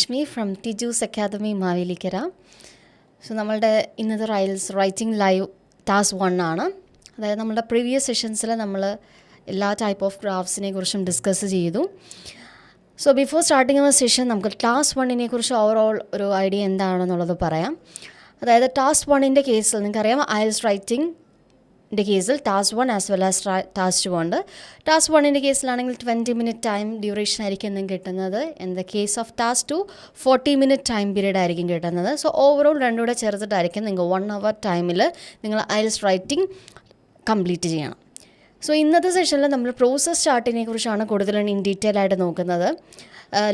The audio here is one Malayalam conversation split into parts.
Shmi from Tiju's Academy Mavelikara. So, നമ്മളുടെ ഇന്നത്തെ IELTS റൈറ്റിംഗ് ലൈവ് ടാസ്ക് 1 ആണ്. അതായത് നമ്മുടെ പ്രീവിയസ് സെഷൻസിൽ നമ്മൾ എല്ലാ ടൈപ്പ് ഓഫ് ഗ്രാഫ്സിനെ കുറിച്ചും ഡിസ്കസ് ചെയ്തു. സോ ബിഫോർ സ്റ്റാർട്ടിങ് അവർ സെഷൻ നമുക്ക് ടാസ്ക് 1നെ കുറിച്ച് ഓവറോൾ ഒരു ഐഡിയ എന്താണെന്നുള്ളത് പറയാം. അതായത് ടാസ്ക് 1ൻ്റെ കേസിൽ നിങ്ങൾക്കറിയാം IELTS റൈറ്റിംഗ് കേസിൽ task 1 as well as task 2 ഉണ്ട്. ടാസ്ക് 1ൻ്റെ കേസിലാണെങ്കിൽ 20 മിനിറ്റ് ടൈം ഡ്യൂറേഷൻ ആയിരിക്കും നിങ്ങൾക്ക് കിട്ടുന്നത്. In the case of task 2 40 minute time period ആയിരിക്കും കിട്ടുന്നത്. സോ ഓവറോൾ രണ്ടും കൂടെ ചേർത്തിട്ടായിരിക്കും നിങ്ങൾ 1 hour ടൈമിൽ നിങ്ങൾ IELTS റൈറ്റിംഗ് കംപ്ലീറ്റ് ചെയ്യണം. സോ ഇന്നത്തെ സെഷനിൽ നമ്മൾ പ്രോസസ് ചാർട്ടിനെ കുറിച്ചാണ് കൂടുതലും ഇൻ ഡീറ്റെയിൽ ആയിട്ട് നോക്കുന്നത്.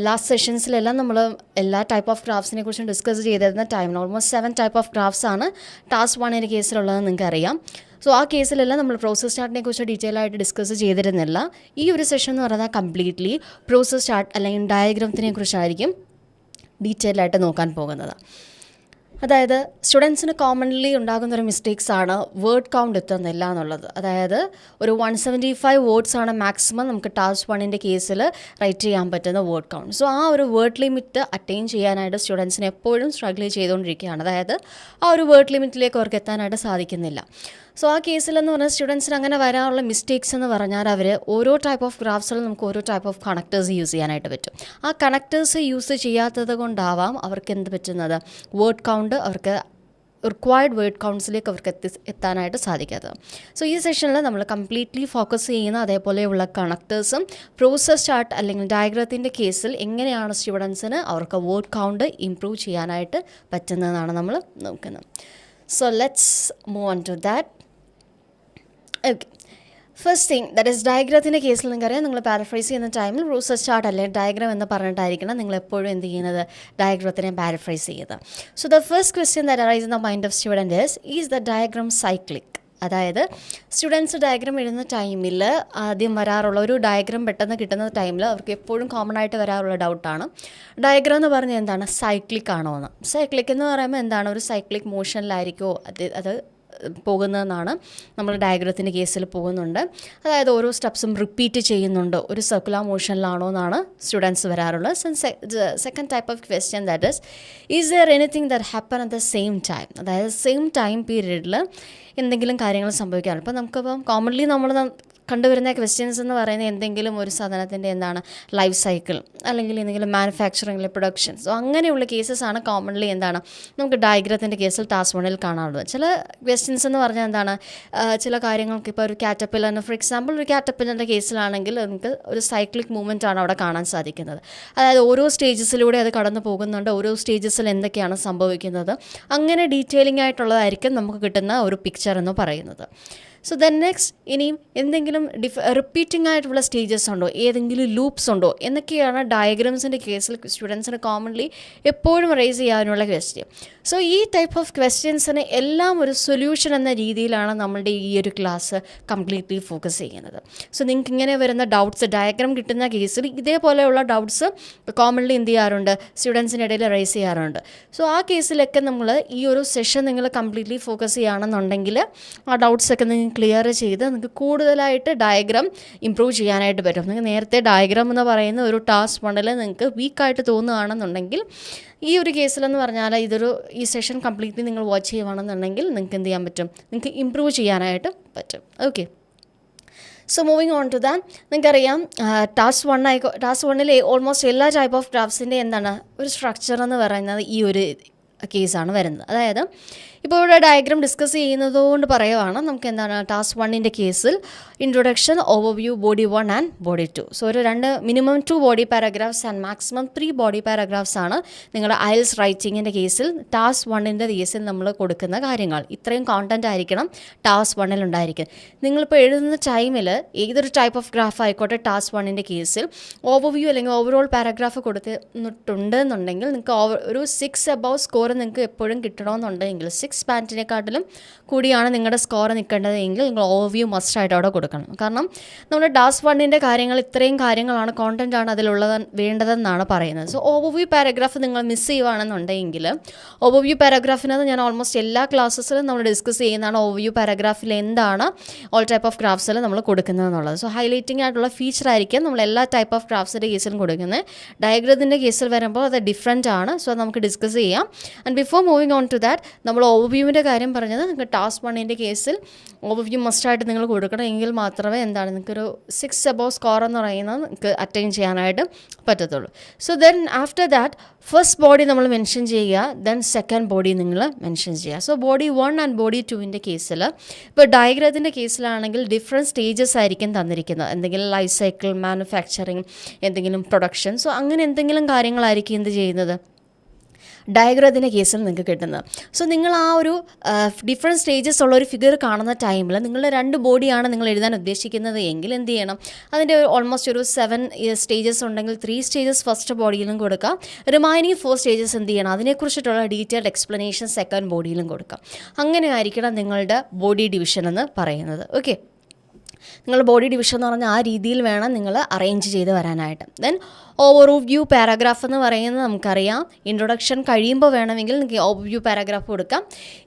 ലാസ്റ്റ് സെഷൻസിലെല്ലാം നമ്മൾ എല്ലാ ടൈപ്പ് ഓഫ് ഗ്രാഫ്സിനെ കുറിച്ചും ഡിസ്കസ് ചെയ്തിരുന്ന ടൈമിൽ ഓൾമോസ്റ്റ് 7 ടൈപ്പ് ഓഫ് ഗ്രാഫ്സ് ആണ് ടാസ്ക് 1ൻ്റെ കേസിലുള്ളതെന്ന് നിങ്ങൾക്കറിയാം. സോ ആ കേസിലെല്ലാം നമ്മൾ പ്രോസസ് ചാർട്ടിനെ കുറിച്ച് ഡീറ്റെയിൽ ആയിട്ട് ഡിസ്കസ് ചെയ്തിരുന്നില്ല. ഈ ഒരു സെഷൻ എന്ന് പറയുന്നത് കംപ്ലീറ്റ്ലി പ്രോസസ് ചാർട്ട് അല്ലെങ്കിൽ ഡയഗ്രാമത്തിനെ കുറിച്ചായിരിക്കും ഡീറ്റെയിൽ ആയിട്ട് നോക്കാൻ പോകുന്നത്. അതായത് സ്റ്റുഡൻസിന് കോമൺലി ഉണ്ടാകുന്നൊരു മിസ്റ്റേക്സ് ആണ് വേർഡ് കൗണ്ട് എത്തുന്നില്ല എന്നുള്ളത്. അതായത് ഒരു 175 വേർഡ്സ് ആണ് മാക്സിമം നമുക്ക് ടാസ്ക് 1ൻ്റെ കേസിൽ റൈറ്റ് ചെയ്യാൻ പറ്റുന്ന വേർഡ് കൗണ്ട്. സോ ആ ഒരു വേർഡ് ലിമിറ്റ് അറ്റൈൻ ചെയ്യാനായിട്ട് സ്റ്റുഡൻസിന് എപ്പോഴും സ്ട്രഗിൾ ചെയ്തുകൊണ്ടിരിക്കുകയാണ്. അതായത് ആ ഒരു വേർഡ് ലിമിറ്റിലേക്ക് അവർക്ക് എത്താനായിട്ട് സാധിക്കുന്നില്ല. സോ ആ കേസിലെന്ന് പറഞ്ഞാൽ സ്റ്റുഡൻസിന് അങ്ങനെ വരാനുള്ള മിസ്റ്റേക്സ് എന്ന് പറഞ്ഞാൽ അവർ ഓരോ ടൈപ്പ് ഓഫ് ഗ്രാഫ്സിലും നമുക്ക് ഓരോ ടൈപ്പ് ഓഫ് കണക്ടേഴ്സ് യൂസ് ചെയ്യാനായിട്ട് പറ്റും. ആ കണക്ടേഴ്സ് യൂസ് ചെയ്യാത്തത് കൊണ്ടാവാം അവർക്ക് എന്ത് പറ്റുന്നത്, വേർഡ് കൗണ്ട് അവർക്ക് റിക്വയർഡ് വേർഡ് കൗണ്ട്സിലേക്ക് അവർക്ക് എത്താനായിട്ട് സാധിക്കാത്തത്. സോ ഈ സെഷനിൽ നമ്മൾ കംപ്ലീറ്റ്ലി ഫോക്കസ് ചെയ്യുന്ന അതേപോലെയുള്ള കണക്ടേഴ്സും പ്രോസസ് ചാർട്ട് അല്ലെങ്കിൽ ഡയഗ്രത്തിൻ്റെ കേസിൽ എങ്ങനെയാണ് സ്റ്റുഡൻസിന് അവർക്ക് വേർഡ് കൗണ്ട് ഇംപ്രൂവ് ചെയ്യാനായിട്ട് പറ്റുന്നതെന്നാണ് നമ്മൾ നോക്കുന്നത്. So let's move on to that. Okay, first thing that is ഡയഗ്രത്തിൻ്റെ കേസിൽ നിങ്ങൾക്കറിയാം, നിങ്ങൾ പാരഫ്രൈസ് ചെയ്യുന്ന ടൈമിൽ പ്രോസസ് ചാർട്ട് അല്ലെങ്കിൽ ഡയഗ്രാം എന്ന് പറഞ്ഞിട്ടായിരിക്കണം നിങ്ങൾ എപ്പോഴും എന്ത് ചെയ്യുന്നത്, ഡയഗ്രത്തിനെ പാരഫ്രൈസ് ചെയ്യുന്നത്. So the first question that arise in the mind of student is the diagram cyclic. അതായത് സ്റ്റുഡൻസ് ഡയഗ്രാം എഴുതുന്ന ടൈമിൽ ആദ്യം വരാറുള്ള ഒരു ഡയഗ്രാം പെട്ടെന്ന് കിട്ടുന്ന ടൈമിൽ അവർക്ക് എപ്പോഴും കോമൺ ആയിട്ട് വരാറുള്ള ഡൗട്ടാണ് ഡയഗ്രാം എന്ന് പറഞ്ഞാൽ എന്താണ്, സൈക്ലിക് ആണോ എന്ന്. സൈക്ലിക് എന്ന് പറയുമ്പോൾ എന്താണ്, ഒരു സൈക്ലിക് മോഷനിലായിരിക്കുമോ അത് പോകുന്നതെന്നാണ് നമ്മൾ ഡയഗ്രത്തിൻ്റെ കേസിൽ പോകുന്നുണ്ട്. അതായത് ഓരോ സ്റ്റെപ്സും റിപ്പീറ്റ് ചെയ്യുന്നുണ്ട്, ഒരു സർക്കുലർ മോഷനിലാണോ എന്നാണ് സ്റ്റുഡൻസ് വരാറുള്ളത്. Second type of question that is there anything that happen at the same time. അതായത് സെയിം ടൈം പീരീഡിൽ എന്തെങ്കിലും കാര്യങ്ങൾ സംഭവിക്കാറുണ്ട്. അപ്പോൾ നമുക്കിപ്പം കോമൺലി നമ്മൾ കണ്ടുവരുന്ന ക്വസ്റ്റ്യൻസ് എന്ന് പറയുന്നത് എന്തെങ്കിലും ഒരു സാധനത്തിൻ്റെ എന്താണ് ലൈഫ് സൈക്കിൾ അല്ലെങ്കിൽ എന്തെങ്കിലും മാനുഫാക്ചറിങ്ങിലെ പ്രൊഡക്ഷൻ. സോ അങ്ങനെയുള്ള കേസസ് ആണ് കോമൺലി എന്താണ് നമുക്ക് ഡയഗ്രത്തിൻ്റെ കേസിൽ ടാസ്ക് 1ൽ കാണാറുള്ളത്. ചില ക്വസ്റ്റ്യൻസ് എന്ന് പറഞ്ഞാൽ എന്താണ്, ചില കാര്യങ്ങൾക്ക് ഇപ്പോൾ ഒരു കാറ്റർപില്ലറിന് ഫോർ എക്സാമ്പിൾ ഒരു കാറ്റർപില്ലറിൻ്റെ കേസിലാണെങ്കിൽ നമുക്ക് ഒരു സൈക്ലിക് മൂവ്മെൻ്റ് ആണ് അവിടെ കാണാൻ സാധിക്കുന്നത്. അതായത് ഓരോ സ്റ്റേജസിലൂടെ അത് കടന്നു പോകുന്നുണ്ട്, ഓരോ സ്റ്റേജസിൽ എന്തൊക്കെയാണ് സംഭവിക്കുന്നത്, അങ്ങനെ ഡീറ്റെയിലിംഗ് ആയിട്ടുള്ളതായിരിക്കും നമുക്ക് കിട്ടുന്ന ഒരു പിക്ചർ എന്ന് പറയുന്നത്. സോ ദെൻ നെക്സ്റ്റ്, ഇനിയും എന്തെങ്കിലും റിപ്പീറ്റിംഗ് ആയിട്ടുള്ള സ്റ്റേജസ് ഉണ്ടോ, ഏതെങ്കിലും ലൂപ്സ് ഉണ്ടോ എന്നൊക്കെയാണ് ഡയഗ്രാംസിൻ്റെ കേസിൽ സ്റ്റുഡൻസിന് കോമൺലി എപ്പോഴും റേസ് ചെയ്യാനുള്ള ക്വസ്റ്റ്യൻ. സോ ഈ ടൈപ്പ് ഓഫ് ക്വസ്റ്റ്യൻസിന് എല്ലാം ഒരു സൊല്യൂഷൻ എന്ന രീതിയിലാണ് നമ്മളുടെ ഈ ഒരു ക്ലാസ് കംപ്ലീറ്റ്ലി ഫോക്കസ് ചെയ്യുന്നത്. സോ നിങ്ങൾക്ക് ഇങ്ങനെ വരുന്ന ഡൗട്ട്സ് ഡയഗ്രാം കിട്ടുന്ന കേസിൽ ഇതേപോലെയുള്ള ഡൗട്ട്സ് കോമൺലി എന്ത് ചെയ്യാറുണ്ട്, സ്റ്റുഡൻസിൻ്റെ ഇടയിൽ റേസ് ചെയ്യാറുണ്ട്. സോ ആ കേസിലൊക്കെ നമ്മൾ ഈ ഒരു സെഷൻ നിങ്ങൾ കംപ്ലീറ്റ്ലി ഫോക്കസ് ചെയ്യുകയാണെന്നുണ്ടെങ്കിൽ ആ ഡൗട്ട്സൊക്കെ നിങ്ങൾ ക്ലിയർ ചെയ്ത് നിങ്ങൾക്ക് കൂടുതലായിട്ട് ഡയഗ്രാം ഇമ്പ്രൂവ് ചെയ്യാനായിട്ട് പറ്റും. നിങ്ങൾക്ക് നേരത്തെ ഡയഗ്രാം എന്ന് പറയുന്ന ഒരു ടാസ്ക് 1ൽ നിങ്ങൾക്ക് വീക്കായിട്ട് തോന്നുകയാണെന്നുണ്ടെങ്കിൽ ഈ ഒരു കേസിലെന്ന് പറഞ്ഞാൽ ഈ സെഷൻ കംപ്ലീറ്റ്ലി നിങ്ങൾ വാച്ച് ചെയ്യുകയാണെന്നുണ്ടെങ്കിൽ നിങ്ങൾക്ക് എന്ത് ചെയ്യാൻ പറ്റും, നിങ്ങൾക്ക് ഇമ്പ്രൂവ് ചെയ്യാനായിട്ട് പറ്റും. Okay, so moving on to that, നിങ്ങൾക്കറിയാം ടാസ്ക് 1ൽ ഓൾമോസ്റ്റ് എല്ലാ ടൈപ്പ് ഓഫ് ഗ്രാഫ്സിൻ്റെ എന്താണ് ഒരു സ്ട്രക്ചർ എന്ന് പറയുന്നത് ഈ ഒരു കേസാണ് വരുന്നത്. അതായത് ഇപ്പോൾ ഇവിടെ ഡയഗ്രാം ഡിസ്കസ് ചെയ്യുന്നതുകൊണ്ട് പറയുവാണ് നമുക്ക് എന്താണ് ടാസ്ക് 1ൻ്റെ കേസിൽ introduction, overview, body 1 and body 2. So ഒരു minimum 2 body paragraphs and maximum 3 body paragraphs ആണ് നിങ്ങളുടെ IELTS റൈറ്റിങ്ങിൻ്റെ കേസിൽ ടാസ്ക് 1ൻ്റെ കേസിൽ നമ്മൾ കൊടുക്കുന്ന കാര്യങ്ങൾ. ഇത്രയും കോണ്ടൻറ്റ് ആയിരിക്കണം ടാസ്ക് 1ൽ ഉണ്ടായിരിക്കും. നിങ്ങളിപ്പോൾ എഴുതുന്ന ടൈമിൽ ഏതൊരു ടൈപ്പ് ഓഫ് ഗ്രാഫ് ആയിക്കോട്ടെ ടാസ്ക് 1ൻ്റെ കേസിൽ ഓവർവ്യൂ അല്ലെങ്കിൽ ഓവറോൾ പാരഗ്രാഫ് കൊടുത്തിട്ടുണ്ടെന്നുണ്ടെങ്കിൽ നിങ്ങൾക്ക് ഒരു 6 above സ്കോർ നിങ്ങൾക്ക് എപ്പോഴും കിട്ടണമെന്നുണ്ടെങ്കിൽ 6 ബാൻഡിനെക്കാട്ടിലും കൂടിയാണ് നിങ്ങളുടെ സ്കോർ നിൽക്കേണ്ടതെങ്കിൽ നിങ്ങൾ ഓവർവ്യൂ മസ്റ്റായിട്ട് അവിടെ കൊടുക്കണം. കാരണം നമ്മുടെ ടാസ്ക് 1ൻ്റെ കാര്യങ്ങൾ ഇത്രയും കാര്യങ്ങളാണ്, കോണ്ടൻറ്റാണ് അതിലുള്ളത് വേണ്ടതെന്നാണ് പറയുന്നത്. സോ ഓവർവ്യൂ പാരഗ്രാഫ് നിങ്ങൾ മിസ് ചെയ്യുകയാണെന്നുണ്ടെങ്കിൽ ഓവർവ്യൂ പാരഗ്രാഫിനകത്ത് ഞാൻ ഓൾമോസ്റ്റ് എല്ലാ ക്ലാസ്സസിലും നമ്മൾ ഡിസ്കസ് ചെയ്യുന്നതാണ് ഓവർവ്യൂ പാരഗ്രാഫിൽ എന്താണ് ഓൾ ടൈപ്പ് ഓഫ് ഗ്രാഫ്സിൽ നമ്മൾ കൊടുക്കുന്നത് എന്നുള്ളത്. സോ ഹൈലൈറ്റിംഗ് ആയിട്ടുള്ള ഫീച്ചർ ആയിരിക്കും നമ്മൾ എല്ലാ ടൈപ്പ് ഓഫ് ഗ്രാഫ്സിൻ്റെ കേസിലും കൊടുക്കുന്നത്. ഡയഗ്രത്തിൻ്റെ കേസിൽ വരുമ്പോൾ അത് ഡിഫറെൻ്റ് ആണ്. സോ നമുക്ക് ഡിസ്കസ് ചെയ്യാം. And before moving on to that, നമ്മൾ ഓവർവ്യൂവിൻ്റെ കാര്യം പറഞ്ഞത് നിങ്ങൾക്ക് ടാസ്ക് 1ൻ്റെ കേസിൽ ഓവർവ്യൂ മസ്റ്റായിട്ട് നിങ്ങൾ കൊടുക്കണം. എങ്കിൽ മാത്രമേ എന്താണ് നിങ്ങൾക്കൊരു 6 അബോവ് സ്കോർ എന്ന് പറയുന്നത് നിങ്ങൾക്ക് അറ്റൈൻ ചെയ്യാനായിട്ട് പറ്റത്തുള്ളൂ. So then after that first body നമ്മൾ മെൻഷൻ ചെയ്യുക, ദെൻ സെക്കൻഡ് ബോഡി നിങ്ങൾ മെൻഷൻ ചെയ്യുക. സോ ബോഡി 1 ആൻഡ് ബോഡി 2ൻ്റെ കേസിൽ ഇപ്പോൾ ഡയഗ്രത്തിൻ്റെ കേസിലാണെങ്കിൽ ഡിഫറെൻറ്റ് സ്റ്റേജസ് ആയിരിക്കും തന്നിരിക്കുന്നത്. എന്തെങ്കിലും ലൈഫ് സൈക്കിൾ, മാനുഫാക്ചറിങ്, എന്തെങ്കിലും പ്രൊഡക്ഷൻ. സോ അങ്ങനെ എന്തെങ്കിലും കാര്യങ്ങളായിരിക്കും എന്ത് ചെയ്യുന്നത് ഡയഗ്രത്തിൻ്റെ കേസിൽ നിങ്ങൾക്ക് കിട്ടുന്നത്. സോ നിങ്ങൾ ആ ഒരു ഡിഫറെൻറ്റ് സ്റ്റേജസ് ഉള്ള ഒരു ഫിഗർ കാണുന്ന ടൈമിൽ നിങ്ങളുടെ 2 ബോഡിയാണ് നിങ്ങൾ എഴുതാൻ ഉദ്ദേശിക്കുന്നത് എങ്കിൽ എന്ത് ചെയ്യണം, അതിൻ്റെ ഓൾമോസ്റ്റ് ഒരു 7 സ്റ്റേജസ് ഉണ്ടെങ്കിൽ 3 സ്റ്റേജസ് ഫസ്റ്റ് ബോഡിയിലും കൊടുക്കാം. റിമൈനിങ് 4 സ്റ്റേജസ് എന്ത് ചെയ്യണം, അതിനെക്കുറിച്ചിട്ടുള്ള ഡീറ്റെയിൽഡ് എക്സ്പ്ലനേഷൻ സെക്കൻഡ് ബോഡിയിലും കൊടുക്കാം. അങ്ങനെ ആയിരിക്കണം നിങ്ങളുടെ ബോഡി ഡിവിഷൻ എന്ന് പറയുന്നത്. ഓക്കെ, നിങ്ങൾ ബോഡി ഡിവിഷൻ എന്ന് പറഞ്ഞാൽ ആ രീതിയിൽ വേണം നിങ്ങൾ അറേഞ്ച് ചെയ്ത് വരാനായിട്ട്. ദെൻ ഓവർവ്യൂ പാരഗ്രാഫ് എന്ന് പറയുന്നത് നമുക്കറിയാം, ഇൻട്രൊഡക്ഷൻ കഴിയുമ്പോൾ വേണമെങ്കിൽ നിങ്ങൾക്ക് ഓവർവ്യൂ പാരഗ്രാഫ് കൊടുക്കാം.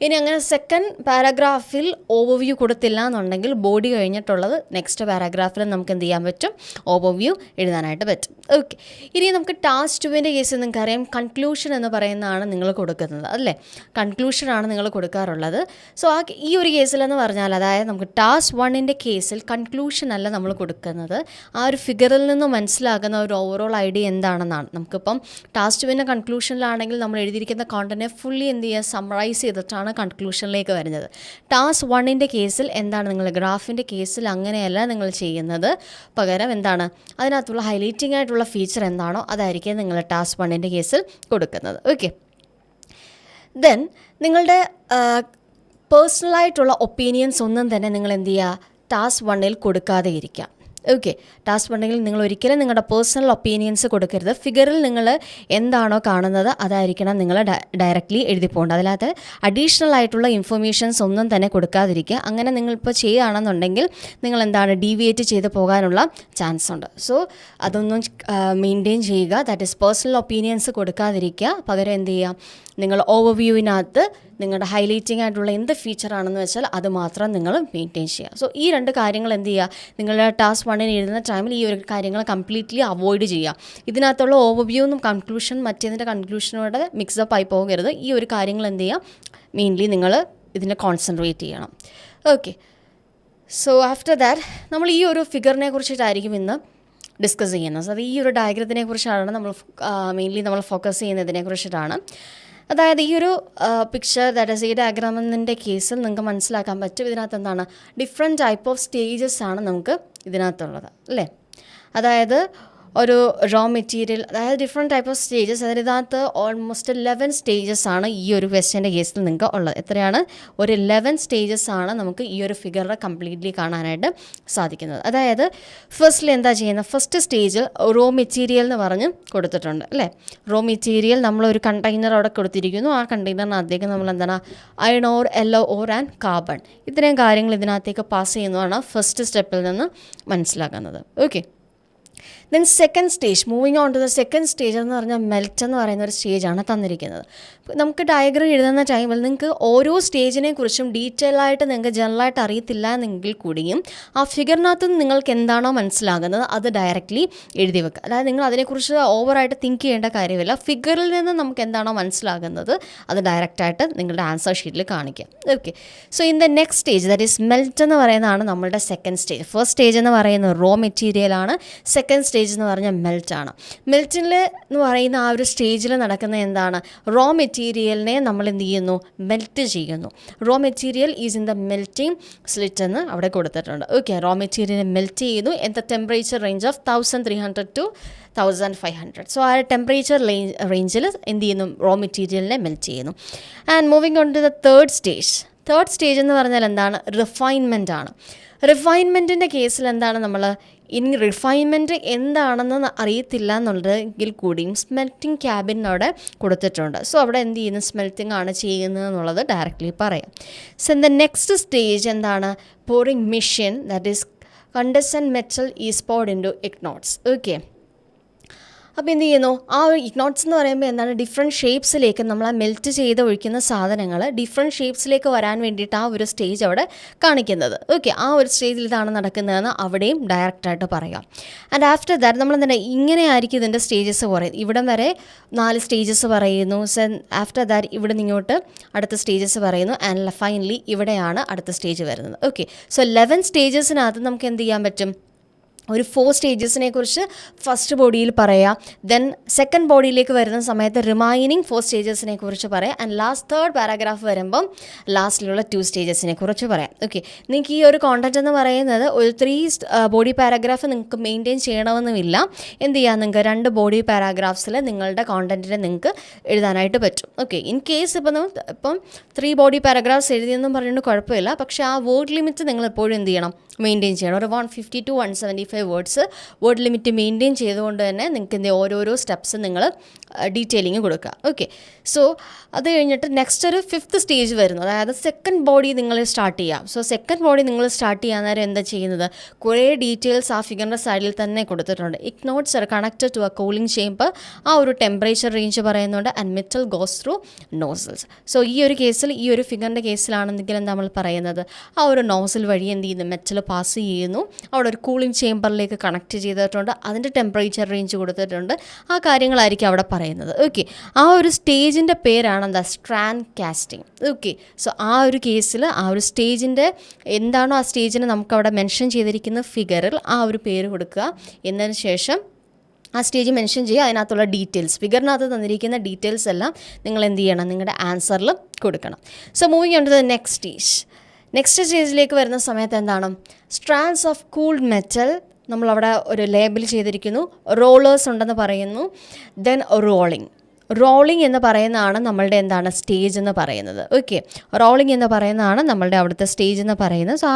ഇനി അങ്ങനെ സെക്കൻഡ് പാരഗ്രാഫിൽ ഓവർവ്യൂ കൊടുത്തില്ല എന്നുണ്ടെങ്കിൽ ബോഡി കഴിഞ്ഞിട്ടുള്ളത് നെക്സ്റ്റ് പാരഗ്രാഫിൽ നമുക്ക് എന്ത് ചെയ്യാൻ പറ്റും, ഓവർവ്യൂ എഴുതാനായിട്ട് പറ്റും. ഓക്കെ, ഇനി നമുക്ക് ടാസ്ക് 2ൻ്റെ കേസിൽ നിങ്ങൾക്കറിയാം കൺക്ലൂഷൻ എന്ന് പറയുന്നതാണ് നിങ്ങൾ കൊടുക്കുന്നത്, അല്ലേ? കൺക്ലൂഷനാണ് നിങ്ങൾ കൊടുക്കാറുള്ളത്. സോ ഈ ഒരു കേസിലെന്ന് പറഞ്ഞാൽ, അതായത് നമുക്ക് ടാസ്ക് 1ൻ്റെ കേസിൽ കൺക്ലൂഷൻ അല്ല നമ്മൾ കൊടുക്കുന്നത്, ആ ഒരു ഫിഗറിൽ നിന്ന് മനസ്സിലാകുന്ന ഒരു ഓവറോൾ ഐഡിയ എന്താണെന്നാണ്. നമുക്കിപ്പം ടാസ്ക് 2ൻ്റെ കൺക്ലൂഷനിലാണെങ്കിൽ നമ്മൾ എഴുതിയിരിക്കുന്ന കോണ്ടൻറ്റിനെ ഫുള്ളി എന്ത് ചെയ്യുക, സമ്മറൈസ് ചെയ്തിട്ടാണ് കൺക്ലൂഷനിലേക്ക് വരുന്നത്. ടാസ്ക് 1ൻ്റെ കേസിൽ എന്താണ്, നിങ്ങൾ ഗ്രാഫിൻ്റെ കേസിൽ അങ്ങനെയല്ല നിങ്ങൾ ചെയ്യുന്നത്. പകരം എന്താണ്, അതിനകത്തുള്ള ഹൈലൈറ്റിംഗ് ആയിട്ടുള്ള ഫീച്ചർ എന്താണോ അതായിരിക്കും നിങ്ങൾ ടാസ്ക് 1ൻ്റെ കേസിൽ കൊടുക്കുന്നത്. ഓക്കെ, ദെൻ നിങ്ങളുടെ പേഴ്സണലായിട്ടുള്ള ഒപ്പീനിയൻസ് ഒന്നും തന്നെ നിങ്ങൾ എന്ത് ചെയ്യുക, ടാസ്ക് 1ൽ കൊടുക്കാതെ ഇരിക്കുക. ഓക്കെ, ടാസ്ക് 1ൽ നിങ്ങൾ ഒരിക്കലും നിങ്ങളുടെ പേഴ്സണൽ ഒപ്പീനിയൻസ് കൊടുക്കരുത്. ഫിഗറിൽ നിങ്ങൾ എന്താണോ കാണുന്നത് അതായിരിക്കണം നിങ്ങൾ ഡയറക്റ്റ്ലി എഴുതി പോകേണ്ടത്. അതിനകത്ത് അഡീഷണൽ ആയിട്ടുള്ള ഇൻഫർമേഷൻസ് ഒന്നും തന്നെ കൊടുക്കാതിരിക്കുക. അങ്ങനെ നിങ്ങളിപ്പോൾ ചെയ്യുകയാണെന്നുണ്ടെങ്കിൽ നിങ്ങൾ എന്താണ് ഡീവിയേറ്റ് ചെയ്ത് പോകാനുള്ള ചാൻസ് ഉണ്ട്. സോ അതൊന്നും മെയിൻറ്റെയിൻ ചെയ്യുക. ദാറ്റ് ഈസ് പേഴ്സണൽ ഒപ്പീനിയൻസ് കൊടുക്കാതിരിക്കുക. പകരം എന്ത് ചെയ്യുക, നിങ്ങൾ ഓവർവ്യൂവിനകത്ത് നിങ്ങളുടെ ഹൈലൈറ്റിംഗ് ആയിട്ടുള്ള എന്ത് ഫീച്ചറാണെന്ന് വെച്ചാൽ അത് മാത്രം നിങ്ങൾ മെയിൻറ്റെയിൻ ചെയ്യുക. സോ ഈ 2 കാര്യങ്ങൾ എന്ത് ചെയ്യുക, നിങ്ങളുടെ ടാസ്ക് 1ന് എഴുതുന്ന ടൈമിൽ ഈ ഒരു കാര്യങ്ങൾ കംപ്ലീറ്റ്ലി അവോയ്ഡ് ചെയ്യുക. ഇതിനകത്തുള്ള ഓവർവ്യൂന്നും കൺക്ലൂഷൻ മറ്റേതിൻ്റെ കൺക്ലൂഷനോടെ മിക്സപ്പ് ആയി പോകരുത്. ഈ ഒരു കാര്യങ്ങൾ എന്ത് ചെയ്യുക, മെയിൻലി നിങ്ങൾ ഇതിനെ കോൺസെൻട്രേറ്റ് ചെയ്യണം. ഓക്കെ, സോ ആഫ്റ്റർ ദാറ്റ് നമ്മൾ ഈ ഒരു ഫിഗറിനെ കുറിച്ചിട്ടായിരിക്കും ഇന്ന് ഡിസ്കസ് ചെയ്യുന്നത്. അത് ഈ ഒരു ഡയഗ്രത്തിനെ കുറിച്ചാണ് നമ്മൾ മെയിൻലി നമ്മൾ ഫോക്കസ് ചെയ്യുന്നതിനെ കുറിച്ചിട്ടാണ്. അതായത് ഈ ഒരു പിക്ചർ, ദാറ്റ് ഈസ് ഈ ഡയഗ്രാമിൻ്റെ കേസിൽ നിങ്ങൾക്ക് മനസ്സിലാക്കാൻ പറ്റും ഇതിനകത്ത് എന്താണ് ഡിഫറെൻറ്റ് ടൈപ്പ് ഓഫ് സ്റ്റേജസ് ആണ് നമുക്ക് ഇതിനകത്തുള്ളത്, അല്ലേ? അതായത് ഒരു റോ മെറ്റീരിയൽ, അതായത് ഡിഫറെൻറ്റ് ടൈപ്പ് ഓഫ് സ്റ്റേജസ്, അതായത് ഇതിനകത്ത് ഓൾമോസ്റ്റ് 11 സ്റ്റേജസ് ആണ് ഈ ഒരു ക്വസ്റ്റ്യൻ്റെ കേസിൽ നിങ്ങൾക്ക് ഉള്ളത്. എത്രയാണ്, ഒരു 11 സ്റ്റേജസ് ആണ് നമുക്ക് ഈ ഒരു ഫിഗറിൽ കംപ്ലീറ്റ്ലി കാണാനായിട്ട് സാധിക്കുന്നത്. അതായത് ഫസ്റ്റിൽ എന്താ ചെയ്യുന്നത്, ഫസ്റ്റ് സ്റ്റേജിൽ റോ മെറ്റീരിയൽ എന്ന് പറഞ്ഞ് കൊടുത്തിട്ടുണ്ട്, അല്ലേ? റോ മെറ്റീരിയൽ നമ്മളൊരു കണ്ടെയ്നർ അവിടെ കൊടുത്തിരിക്കുന്നു. ആ കണ്ടെയ്നറിനകത്തേക്ക് നമ്മൾ എന്താണ് iron or yellow or and carbon, ഇത്രയും കാര്യങ്ങൾ ഇതിനകത്തേക്ക് പാസ് ചെയ്യുന്നതാണ് ഫസ്റ്റ് സ്റ്റെപ്പിൽ നിന്ന് മനസ്സിലാക്കുന്നത്. Okay, then second stage, moving on to the second stage എന്ന് പറഞ്ഞാൽ മെൽറ്റ് എന്ന് പറയുന്ന ഒരു സ്റ്റേജാണ് തന്നിരിക്കുന്നത്. നമുക്ക് ഡയഗ്രം എഴുതുന്ന ടൈമിൽ നിങ്ങൾക്ക് ഓരോ സ്റ്റേജിനെ കുറിച്ചും ഡീറ്റെയിൽ ആയിട്ട് നിങ്ങൾക്ക് ജനറലായിട്ട് അറിയത്തില്ല എന്നെങ്കിൽ കൂടിയും ആ ഫിഗറിനകത്ത് നിങ്ങൾക്ക് എന്താണോ മനസ്സിലാകുന്നത് അത് ഡയറക്റ്റ്ലി എഴുതി വെക്കുക. അതായത് നിങ്ങൾ അതിനെക്കുറിച്ച് ഓവറായിട്ട് തിങ്ക് ചെയ്യേണ്ട കാര്യമില്ല. ഫിഗറിൽ നിന്ന് നമുക്ക് എന്താണോ മനസ്സിലാകുന്നത് അത് ഡയറക്റ്റായിട്ട് നിങ്ങളുടെ ആൻസർ ഷീറ്റിൽ കാണിക്കുക. Okay, so in the next stage, that is melt എന്ന് പറയുന്നതാണ് നമ്മളുടെ സെക്കൻഡ് സ്റ്റേജ്. ഫസ്റ്റ് സ്റ്റേജ് എന്ന് പറയുന്നത് റോ മെറ്റീരിയലാണ്, സെക്കൻഡ് സ്റ്റേജ് എന്ന് പറഞ്ഞാൽ മെൽറ്റാണ്. മെൽറ്റിൽ എന്ന് പറയുന്ന ആ ഒരു സ്റ്റേജിൽ നടക്കുന്ന എന്താണ്, റോ മെറ്റീരിയലിനെ നമ്മൾ എന്ത് ചെയ്യുന്നു, മെൽറ്റ് ചെയ്യുന്നു. Raw material is in the melting slit എന്ന് അവിടെ കൊടുത്തിട്ടുണ്ട്. ഓക്കെ, റോ മെറ്റീരിയലിനെ മെൽറ്റ് ചെയ്യുന്നു in the temperature range of 1300 to 1500. So ആ ടെമ്പറേച്ചർ റേഞ്ചിൽ എന്ത് ചെയ്യുന്നു, റോ മെറ്റീരിയലിനെ മെൽറ്റ് ചെയ്യുന്നു. And moving on to the third stage എന്ന് പറഞ്ഞാൽ എന്താണ്, റിഫൈൻമെൻ്റ് ആണ്. റിഫൈൻമെൻറ്റിൻ്റെ കേസിൽ എന്താണ് നമ്മൾ ഇനി റിഫൈൻമെൻറ്റ് എന്താണെന്ന് അറിയത്തില്ല എന്നുള്ളതെങ്കിൽ കൂടിയും സ്മെൽറ്റിംഗ് ക്യാബിനവിടെ കൊടുത്തിട്ടുണ്ട്. സോ അവിടെ എന്ത് ചെയ്യുന്നു, സ്മെൽറ്റിംഗ് ആണ് ചെയ്യുന്നത് എന്നുള്ളത് ഡയറക്റ്റ്ലി പറയാം. So in the next stage എന്താണ്, pouring machine, that is condensed metal is poured into ignots. Okay, അപ്പോൾ എന്ത് ചെയ്യുന്നു, ആ ഒരു ഇഗ്നോട്ട്സ് എന്ന് പറയുമ്പോൾ എന്താണ്, ഡിഫറെൻറ്റ് ഷേപ്സിലേക്ക് നമ്മൾ ആ മെൽറ്റ് ചെയ്ത് ഒഴിക്കുന്ന സാധനങ്ങൾ ഡിഫറെൻറ്റ് ഷേപ്സിലേക്ക് വരാൻ വേണ്ടിയിട്ട് ആ ഒരു സ്റ്റേജ് അവിടെ കാണിക്കുന്നത്. ഓക്കെ, ആ ഒരു സ്റ്റേജിൽ ഇതാണ് നടക്കുന്നതെന്ന് അവിടെയും ഡയറക്റ്റായിട്ട് പറയാം. ആൻഡ് ആഫ്റ്റർ ദാറ്റ് നമ്മൾ എന്താണ്, ഇങ്ങനെ ആയിരിക്കും ഇതിൻ്റെ സ്റ്റേജസ് പറയുന്നത്. ഇവിടം വരെ 4 സ്റ്റേജസ് പറയുന്നു. ആഫ്റ്റർ ദാറ്റ് ഇവിടെ നിങ്ങോട്ട് അടുത്ത സ്റ്റേജസ് പറയുന്നു. ആൻഡ് ഫൈനലി ഇവിടെയാണ് അടുത്ത സ്റ്റേജ് വരുന്നത്. ഓക്കെ, സോ 11 സ്റ്റേജസിനകത്ത് നമുക്ക് എന്ത് ചെയ്യാൻ പറ്റും, ഒരു 4 സ്റ്റേജസിനെ കുറിച്ച് ഫസ്റ്റ് ബോഡിയിൽ പറയാം. ദെൻ സെക്കൻഡ് ബോഡിയിലേക്ക് വരുന്ന സമയത്ത് റിമൈനിങ് 4 സ്റ്റേജസിനെ കുറിച്ച് പറയാം. ആൻഡ് ലാസ്റ്റ് തേർഡ് പാരാഗ്രാഫ് വരുമ്പം ലാസ്റ്റിലുള്ള 2 സ്റ്റേജസിനെ കുറിച്ച് പറയാം. ഓക്കെ, നിങ്ങൾക്ക് ഈ ഒരു കോണ്ടന്റ് എന്ന് പറയുന്നത് ഒരു 3 ബോഡി പാരാഗ്രാഫ് നിങ്ങൾക്ക് മെയിൻറ്റെയിൻ ചെയ്യണമെന്നുമില്ല. എന്ത് ചെയ്യാം, നിങ്ങൾക്ക് 2 ബോഡി പാരാഗ്രാഫ്സിൽ നിങ്ങളുടെ കോണ്ടന്റിനെ നിങ്ങൾക്ക് എഴുതാനായിട്ട് പറ്റും. ഓക്കെ, ഇൻ കേസ് ഇപ്പം 3 ബോഡി പാരാഗ്രാഫ്സ് എഴുതിയെന്നും പറഞ്ഞുകൊണ്ട് കുഴപ്പമില്ല. പക്ഷേ ആ വേർഡ് ലിമിറ്റ് നിങ്ങൾ എപ്പോഴും എന്ത് ചെയ്യണം, മെയിൻറ്റെയിൻ ചെയ്യണം. ഒരു 150 to 175 words word limit maintain ചെയ്തുകൊണ്ട് തന്നെ നിങ്ങൾക്ക് എന്ത് ഓരോരോ സ്റ്റെപ്സ് നിങ്ങൾ ഡീറ്റെയിലിങ് കൊടുക്കുക. ഓക്കെ, സോ അത് കഴിഞ്ഞിട്ട് നെക്സ്റ്റ് ഒരു 5th സ്റ്റേജ് വരുന്നു, അതായത് സെക്കൻഡ് ബോഡി നിങ്ങൾ സ്റ്റാർട്ട് ചെയ്യാം. സോ സെക്കൻഡ് ബോഡി നിങ്ങൾ സ്റ്റാർട്ട് ചെയ്യാൻ നേരം എന്താ ചെയ്യുന്നത്, കുറേ ഡീറ്റെയിൽസ് ആ ഫിഗറിൻ്റെ സൈഡിൽ തന്നെ കൊടുത്തിട്ടുണ്ട്. Ingots are connected to a cooling chamber, ആ ഒരു ടെമ്പറേച്ചർ റേഞ്ച് പറയുന്നുണ്ട്. And metal goes through nozzles. So ഈ ഒരു കേസിൽ, ഈ ഒരു ഫിഗറിൻ്റെ കേസിലാണെന്നെങ്കിൽ എന്താ നമ്മൾ പറയുന്നത്, ആ ഒരു നോസിൽ വഴി എന്ത് ചെയ്യുന്നു, മെറ്റൽ പാസ് ചെയ്യുന്നു. അവിടെ ഒരു കൂളിംഗ് ചേമ്പറിലേക്ക് കണക്ട് ചെയ്തിട്ടുണ്ട്. അതിൻ്റെ ടെമ്പറേച്ചർ റേഞ്ച് കൊടുത്തിട്ടുണ്ട്. ആ കാര്യങ്ങളായിരിക്കും അവിടെ പറയുന്നത്. ഓക്കെ, ആ ഒരു സ്റ്റേജിൻ്റെ പേരാണ് എന്താ, സ്ട്രാൻഡ് കാസ്റ്റിംഗ്. ഓക്കെ, സോ ആ ഒരു കേസിൽ ആ ഒരു സ്റ്റേജിൻ്റെ എന്താണോ ആ സ്റ്റേജിന് നമുക്കവിടെ മെൻഷൻ ചെയ്തിരിക്കുന്ന ഫിഗറിൽ ആ ഒരു പേര് കൊടുക്കുക. എന്നതിന് ശേഷം ആ സ്റ്റേജ് മെൻഷൻ ചെയ്യുക. അതിനകത്തുള്ള ഡീറ്റെയിൽസ്, ഫിഗറിനകത്ത് തന്നിരിക്കുന്ന ഡീറ്റെയിൽസ് എല്ലാം നിങ്ങൾ എന്ത് ചെയ്യണം, നിങ്ങളുടെ ആൻസറിൽ കൊടുക്കണം. So moving on to the next stage. Next സ്റ്റേജിലേക്ക് വരുന്ന സമയത്ത് എന്താണ്, സ്ട്രാൻഡ്സ് ഓഫ് കൂൾഡ് മെറ്റൽ നമ്മളവിടെ ഒരു ലേബിൾ ചെയ്തിരിക്കുന്നു. റോളേഴ്സ് ഉണ്ടെന്ന് പറയുന്നു. ദെൻ റോളിംഗ് എന്ന് പറയുന്നതാണ് നമ്മളുടെ എന്താണ്, സ്റ്റേജ് എന്ന് പറയുന്നത്. ഓക്കെ, റോളിംഗ് എന്ന് പറയുന്നതാണ് നമ്മളുടെ അവിടുത്തെ സ്റ്റേജ് എന്ന് പറയുന്നത്. സോ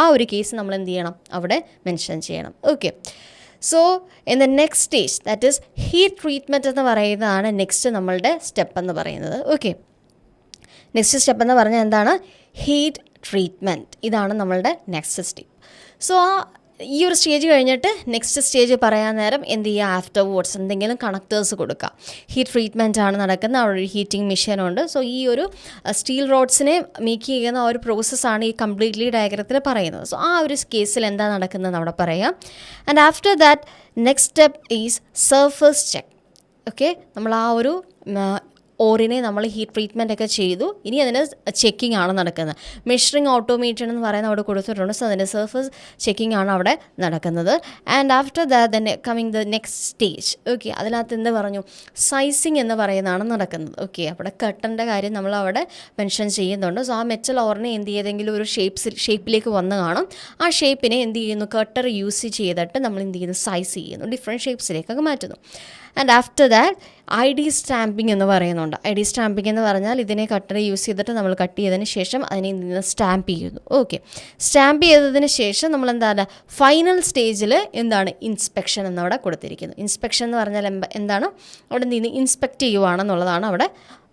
ആ ഒരു കേസ് നമ്മൾ എന്ത് ചെയ്യണം, അവിടെ മെൻഷൻ ചെയ്യണം. Okay, so in the next stage, that is heat treatment എന്ന് പറയുന്നതാണ് നെക്സ്റ്റ് നമ്മളുടെ സ്റ്റെപ്പ് എന്ന് പറയുന്നത്. ഓക്കെ, നെക്സ്റ്റ് സ്റ്റെപ്പ് എന്ന് പറഞ്ഞാൽ എന്താണ്, ഹീറ്റ് ട്രീറ്റ്മെൻറ്റ്. ഇതാണ് നമ്മളുടെ നെക്സ്റ്റ് സ്റ്റെപ്പ്. സോ ഈ ഒരു സ്റ്റേജ് കഴിഞ്ഞിട്ട് നെക്സ്റ്റ് സ്റ്റേജ് പറയാൻ നേരം എന്ത് ചെയ്യുക, ആഫ്റ്റർ വേർഡ്സ് എന്തെങ്കിലും കണക്ടേഴ്സ് കൊടുക്കുക. ഹീറ്റ് ട്രീറ്റ്മെൻറ്റ് ആണ് നടക്കുന്നത്. അവിടെ ഒരു ഹീറ്റിംഗ് മെഷീനുണ്ട്. സോ ഈ ഒരു സ്റ്റീൽ റോഡ്സിനെ മേക്ക് ചെയ്യുന്ന ആ ഒരു പ്രോസസ്സാണ് ഈ കംപ്ലീറ്റ്ലി ഡയഗ്രത്തിൽ പറയുന്നത്. സോ ആ ഒരു കേസിൽ എന്താ നടക്കുന്നത് അവിടെ പറയാം. And after that next step is surface check. Okay, നമ്മൾ ആ ഒരു ഓറിനെ നമ്മൾ ഹീറ്റ് ട്രീറ്റ്മെൻ്റ് ഒക്കെ ചെയ്തു. ഇനി അതിന് ചെക്കിംഗ് ആണ് നടക്കുന്നത്. മെഷറിംഗ് ഓട്ടോമേറ്റഡ് എന്ന് പറയുന്നത് അവിടെ കൊടുത്തിട്ടുണ്ട്. സോ അതിൻ്റെ സർഫസ് ചെക്കിംഗ് ആണ് അവിടെ നടക്കുന്നത്. ആൻഡ് ആഫ്റ്റർ ദാറ്റ് തന്നെ coming the next stage. Okay, അതിനകത്ത് എന്ത് പറഞ്ഞു, സൈസിങ് എന്ന് പറയുന്നതാണ് നടക്കുന്നത്. ഓക്കെ, അവിടെ കട്ടൻ്റെ കാര്യം നമ്മൾ അവിടെ മെൻഷൻ ചെയ്യുന്നുണ്ട്. സോ ആ മെറ്റൽ ഓറിനെ എന്ത് ചെയ്തെങ്കിലും ഒരു ഷേപ്പിലേക്ക് വന്ന് കാണും. ആ ഷേപ്പിനെ എന്ത് ചെയ്യുന്നു, കട്ടർ യൂസ് ചെയ്തിട്ട് നമ്മൾ എന്ത് ചെയ്യുന്നു, സൈസ് ചെയ്യുന്നു, ഡിഫറെൻറ്റ് ഷേപ്സിലേക്കൊക്കെ മാറ്റുന്നു. And after that ID stamping എന്ന് പറയുന്നുണ്ട്. ID സ്റ്റാമ്പിംഗ് എന്ന് പറഞ്ഞാൽ ഇതിനെ കട്ടർ യൂസ് ചെയ്തിട്ട് നമ്മൾ കട്ട് ചെയ്തതിന് ശേഷം അതിനെ നിന്ന് സ്റ്റാമ്പ് ചെയ്യുന്നു. ഓക്കെ, സ്റ്റാമ്പ് ചെയ്തതിന് ശേഷം നമ്മൾ എന്താണ്, ഫൈനൽ സ്റ്റേജിൽ എന്താണ്, ഇൻസ്പെക്ഷൻ എന്നവിടെ കൊടുത്തിരിക്കുന്നു. ഇൻസ്പെക്ഷൻ എന്ന് പറഞ്ഞാൽ എന്താണ്, അവിടെ എന്ത് ചെയ്യുന്നു, ഇൻസ്പെക്റ്റ് ചെയ്യുവാണെന്നുള്ളതാണ് അവിടെ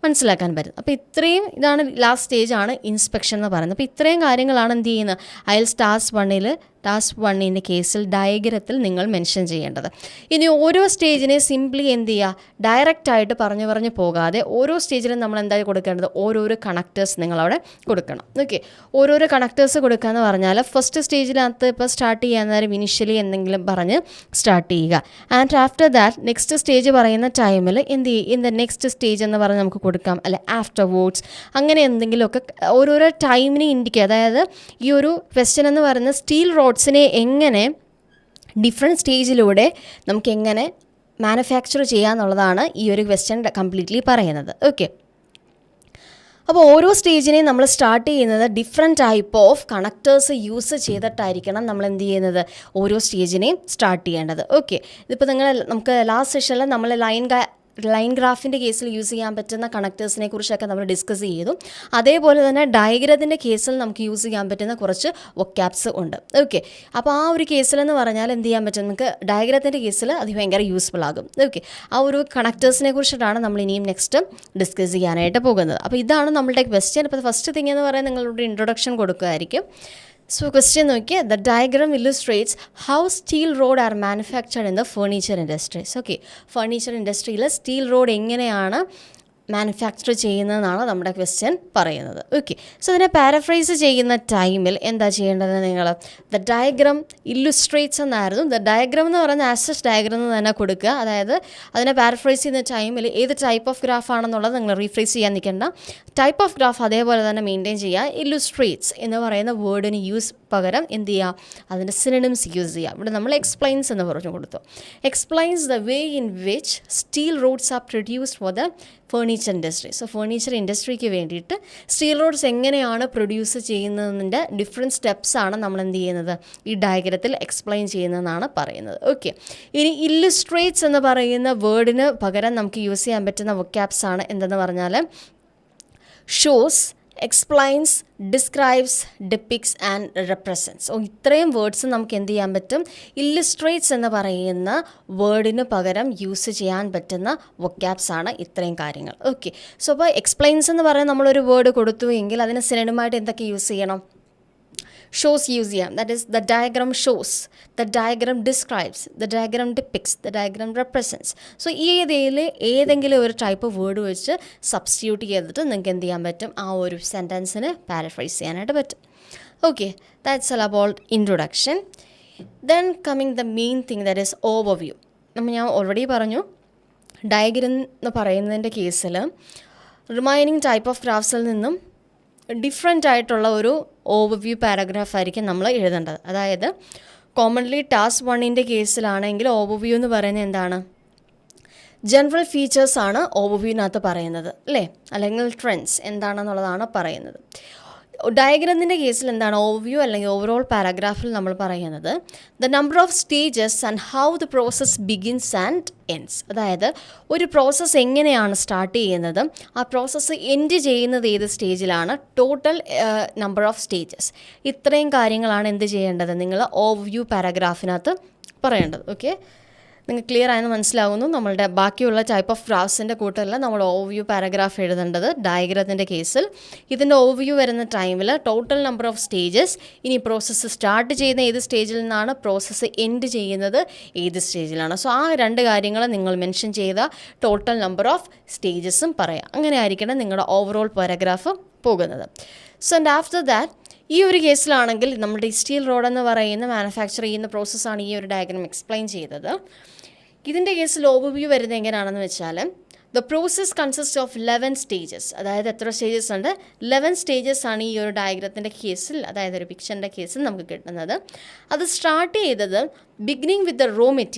മനസ്സിലാക്കാൻ പറ്റും. അപ്പോൾ ഇത്രയും ഇതാണ് ലാസ്റ്റ് സ്റ്റേജാണ് ഇൻസ്പെക്ഷൻ എന്ന് പറയുന്നത്. അപ്പോൾ ഇത്രയും കാര്യങ്ങളാണ് എന്ത് ചെയ്യുന്നത്, IELTS ടാസ്ക് 1 കേസിൽ ഡയഗ്രത്തിൽ നിങ്ങൾ മെൻഷൻ ചെയ്യേണ്ടത്. ഇനി ഓരോ സ്റ്റേജിനെ സിംപ്ലി എന്ത് ചെയ്യുക, ഡയറക്റ്റായിട്ട് പറഞ്ഞു പോകാതെ ഓരോ സ്റ്റേജിലും നമ്മൾ എന്തായാലും കൊടുക്കേണ്ടത്, ഓരോരോ കണക്ടേഴ്സ് നിങ്ങളവിടെ കൊടുക്കണം. ഓക്കെ, ഓരോരോ കണക്ടേഴ്സ് കൊടുക്കുക എന്ന് പറഞ്ഞാൽ ഫസ്റ്റ് സ്റ്റേജിനകത്ത് ഇപ്പോൾ സ്റ്റാർട്ട് ചെയ്യാൻ നേരം ഇനിഷ്യലി എന്തെങ്കിലും പറഞ്ഞ് സ്റ്റാർട്ട് ചെയ്യുക. And after that next stage പറയുന്ന ടൈമിൽ എന്ത് ചെയ്യും, ഇൻ ദ നെക്സ്റ്റ് സ്റ്റേജ് എന്ന് പറഞ്ഞ് നമുക്ക് കൊടുക്കാം, അല്ലെ ആഫ്റ്റർ വേർഡ്സ്, അങ്ങനെ എന്തെങ്കിലുമൊക്കെ ഓരോരോ ടൈമിനെ ഇൻഡിക്കേറ്റ്. അതായത് ഈ ഒരു ക്വസ്റ്റ്യൻ എന്ന് പറയുന്ന സ്റ്റീൽ റോഡ്സിനെ എങ്ങനെ ഡിഫറെൻറ്റ് സ്റ്റേജിലൂടെ നമുക്ക് എങ്ങനെ മാനുഫാക്ചർ ചെയ്യാന്നുള്ളതാണ് ഈ ഒരു ക്വസ്റ്റ്യൻ കംപ്ലീറ്റ്ലി പറയുന്നത്. ഓക്കെ, അപ്പോൾ ഓരോ സ്റ്റേജിനെയും നമ്മൾ സ്റ്റാർട്ട് ചെയ്യുന്നത് different type of connectors use ചെയ്തിട്ടായിരിക്കണം നമ്മൾ എന്ത് ചെയ്യുന്നത്, ഓരോ സ്റ്റേജിനെയും സ്റ്റാർട്ട് ചെയ്യേണ്ടത്. ഓക്കെ, ഇതിപ്പോൾ നമുക്ക് ലാസ്റ്റ് സെഷനിൽ നമ്മൾ ലൈൻ ഗ്രാഫിൻ്റെ കേസിൽ യൂസ് ചെയ്യാൻ പറ്റുന്ന കണക്റ്റേഴ്സിനെ കുറിച്ചൊക്കെ നമ്മൾ ഡിസ്കസ് ചെയ്തു. അതേപോലെ തന്നെ ഡയഗ്രത്തിൻ്റെ കേസിൽ നമുക്ക് യൂസ് ചെയ്യാൻ പറ്റുന്ന കുറച്ച് വൊക്കാബ്സ് ഉണ്ട്. ഓക്കെ, അപ്പോൾ ആ ഒരു കേസിലെന്ന് പറഞ്ഞാൽ എന്ത് ചെയ്യാൻ പറ്റും, നമുക്ക് ഡയഗ്രത്തിൻ്റെ കേസിൽ അത് ഭയങ്കര യൂസ്ഫുൾ ആകും. ഓക്കെ, ആ ഒരു കണക്റ്റേഴ്സിനെ കുറിച്ചിട്ടാണ് നമ്മൾ ഇനിയും നെക്സ്റ്റ് ഡിസ്കസ് ചെയ്യാനായിട്ട് പോകുന്നത്. അപ്പോൾ ഇതാണ് നമ്മളുടെ ക്വസ്റ്റ്യൻ. അപ്പോൾ ഫസ്റ്റ് തിങ് എന്ന് പറയുന്നത് നിങ്ങളോട് ഇൻട്രൊഡക്ഷൻ കൊടുക്കുമായിരിക്കും. So question നോക്കിയേ, the diagram illustrates how steel rod are manufactured in the furniture industries. Okay, furniture industryയിൽ സ്റ്റീൽ റോഡ് എങ്ങനെയാണ് മാനുഫാക്ചർ ചെയ്യുന്നതെന്നാണ് നമ്മുടെ ക്വസ്റ്റ്യൻ പറയുന്നത്. ഓക്കെ, സോ അതിനെ പാരഫ്രൈസ് ചെയ്യുന്ന ടൈമിൽ എന്താ ചെയ്യേണ്ടത് നിങ്ങൾ? ദ ഡയഗ്രാം ഇല്ലുസ്ട്രേറ്റ്സ് എന്നായിരുന്നു. ദ ഡയഗ്രാം എന്ന് പറയുന്ന ആസസ് ഡയഗ്രാം എന്ന് തന്നെ കൊടുക്കുക. അതായത് അതിനെ പാരഫ്രൈസ് ചെയ്യുന്ന ടൈമിൽ ഏത് ടൈപ്പ് ഓഫ് ഗ്രാഫ് ആണെന്നുള്ളത് നിങ്ങൾ റീഫ്രേസ് ചെയ്യാൻ നിൽക്കേണ്ട. ടൈപ്പ് ഓഫ് ഗ്രാഫ് അതേപോലെ തന്നെ മെയിൻറ്റെയിൻ ചെയ്യുക. ഇല്ലുസ്ട്രേറ്റ്സ് എന്ന് പറയുന്ന വേർഡിന് പകരം എന്ത് ചെയ്യുക, അതിൻ്റെ സിനണിംസ് യൂസ് ചെയ്യുക. ഇവിടെ നമ്മൾ എക്സ്പ്ലെയിൻസ് എന്ന് പറഞ്ഞു കൊടുത്തു. Explains the way in which steel rods are produced for the furniture industry. So furniture ഇൻഡസ്ട്രിക്ക് വേണ്ടിയിട്ട് സ്റ്റീൽ റോഡ്സ് എങ്ങനെയാണ് പ്രൊഡ്യൂസ് ചെയ്യുന്നതിൻ്റെ ഡിഫറെൻറ്റ് സ്റ്റെപ്സാണ് നമ്മൾ എന്ത് ചെയ്യുന്നത്, ഈ ഡയഗ്രത്തിൽ എക്സ്പ്ലെയിൻ ചെയ്യുന്നതെന്നാണ് പറയുന്നത്. ഓക്കെ, ഇനി ഇല്ലുസ്ട്രേറ്റ്സ് എന്ന് പറയുന്ന വേർഡിന് പകരം നമുക്ക് യൂസ് ചെയ്യാൻ പറ്റുന്ന വൊക്കാബ്സ് ആണ് എന്തെന്ന് പറഞ്ഞാൽ shows, explains, describes, depicts and represents. ഇത്രയും വേർഡ്സ് നമുക്ക് എന്ത് ചെയ്യാൻ പറ്റും, ഇല്ലുസ്ട്രേറ്റ്സ് എന്ന് പറയുന്ന വേർഡിന് പകരം യൂസ് ചെയ്യാൻ പറ്റുന്ന വൊക്കാബ്സ് ആണ് ഇത്രയും കാര്യങ്ങൾ. ഓക്കെ, സോ അപ്പോൾ എക്സ്പ്ലെയിൻസ് എന്ന് പറയുന്ന നമ്മളൊരു വേർഡ് കൊടുത്തു എങ്കിൽ അതിന് സിനോണിമായിട്ട് എന്തൊക്കെ യൂസ് ചെയ്യണം? ഷോസ് യൂസ് ചെയ്യാം. That is the diagram shows, the diagram describes, the diagram depicts, the diagram represents. So ഈ ഏതെങ്കിലും ഒരു ടൈപ്പ് വേർഡ് വെച്ച് സബ്സ്റ്റിറ്റ്യൂട്ട് ചെയ്തിട്ട് നിങ്ങൾക്ക് എന്ത് ചെയ്യാൻ പറ്റും, ആ ഒരു സെൻറ്റൻസിന് പാരഫ്രൈസ് ചെയ്യാനായിട്ട് പറ്റും. Okay, that's all about introduction. Then coming the main thing, that is overview. ഞാൻ ഓൾറെഡി പറഞ്ഞു, ഡയഗ്രാം എന്ന് പറയുന്നതിൻ്റെ കേസിൽ റിമൈനിങ് ടൈപ്പ് ഓഫ് ഗ്രാഫ്സിൽ നിന്നും ഡിഫറെൻ്റ് ആയിട്ടുള്ള ഒരു ഓവർവ്യൂ പാരഗ്രാഫ് ആയിരിക്കും നമ്മൾ എഴുതേണ്ടത്. അതായത് കോമൺലി ടാസ്ക് 1ൻ്റെ കേസിലാണെങ്കിൽ ഓവർവ്യൂ എന്ന് പറയുന്നത് എന്താണ്, ജനറൽ ഫീച്ചേഴ്സാണ് ഓവർവ്യൂവിനകത്ത് പറയുന്നത് അല്ലേ, അല്ലെങ്കിൽ ട്രെൻഡ്സ് എന്താണെന്നുള്ളതാണ് പറയുന്നത്. ഡയഗ്രാമിൻ്റെ കേസിൽ എന്താണ് ഓവർവ്യൂ അല്ലെങ്കിൽ ഓവറോൾ പാരഗ്രാഫിൽ നമ്മൾ പറയുന്നത് the number of stages and how the process begins and ends. അതായത് ഒരു പ്രോസസ്സ് എങ്ങനെയാണ് സ്റ്റാർട്ട് ചെയ്യുന്നത്, ആ പ്രോസസ്സ് എൻഡ് ചെയ്യുന്നത് ഏത് സ്റ്റേജിലാണ്, ടോട്ടൽ നമ്പർ ഓഫ് സ്റ്റേജസ്. ഇത്രയും കാര്യങ്ങളാണ് എന്ത് ചെയ്യേണ്ടത്, നിങ്ങൾ ഓവർവ്യൂ പാരഗ്രാഫിനകത്ത് പറയേണ്ടത്. ഓക്കെ, നിങ്ങൾക്ക് ക്ലിയർ ആയെന്ന് മനസ്സിലാവുന്നു. നമ്മളുടെ ബാക്കിയുള്ള ടൈപ്പ് ഓഫ് ഗ്രാഫ്സിൻ്റെ കൂട്ടല്ല നമ്മൾ ഓവർവ്യൂ പാരഗ്രാഫ് എഴുതേണ്ടത് ഡയഗ്രത്തിൻ്റെ കേസിൽ. ഇതിൻ്റെ ഓവർവ്യൂ വരുന്ന ടൈമിൽ ടോട്ടൽ നമ്പർ ഓഫ് സ്റ്റേജസ്, ഇനി പ്രോസസ്സ് സ്റ്റാർട്ട് ചെയ്യുന്ന ഏത് സ്റ്റേജിൽ നിന്നാണ്, പ്രോസസ്സ് എൻഡ് ചെയ്യുന്നത് ഏത് സ്റ്റേജിലാണ്. സോ ആ രണ്ട് കാര്യങ്ങൾ നിങ്ങൾ മെൻഷൻ ചെയ്ത ടോട്ടൽ നമ്പർ ഓഫ് സ്റ്റേജസും പറയാം. അങ്ങനെ ആയിരിക്കണം നിങ്ങളുടെ ഓവറോൾ പാരഗ്രാഫ് പോകുന്നത്. സോ ആൻഡ് ആഫ്റ്റർ ദാറ്റ് ഈ ഒരു കേസിലാണെങ്കിൽ നമ്മുടെ സ്റ്റീൽ റോഡ് എന്ന് പറയുന്ന മാനുഫാക്ചർ ചെയ്യുന്ന പ്രോസസ്സാണ് ഈ ഒരു ഡയഗ്രാം എക്സ്പ്ലെയിൻ ചെയ്തത്. ഇതിൻ്റെ കേസിൽ ഓവർവ്യൂ വരുന്നത് എങ്ങനെയാണെന്ന് വെച്ചാൽ the process consist of 11 stages. അതായത് എത്ര സ്റ്റേജസ് ഉണ്ട്, 11 സ്റ്റേജസ് ആണ് ഈ ഒരു ഡയഗ്രത്തിൻ്റെ കേസിൽ, അതായത് ഒരു പിക്ചറിൻ്റെ കേസിൽ നമുക്ക് കിട്ടുന്നത്. അത് സ്റ്റാർട്ട് ചെയ്തത് ബിഗിനിങ് വിത്ത് ദ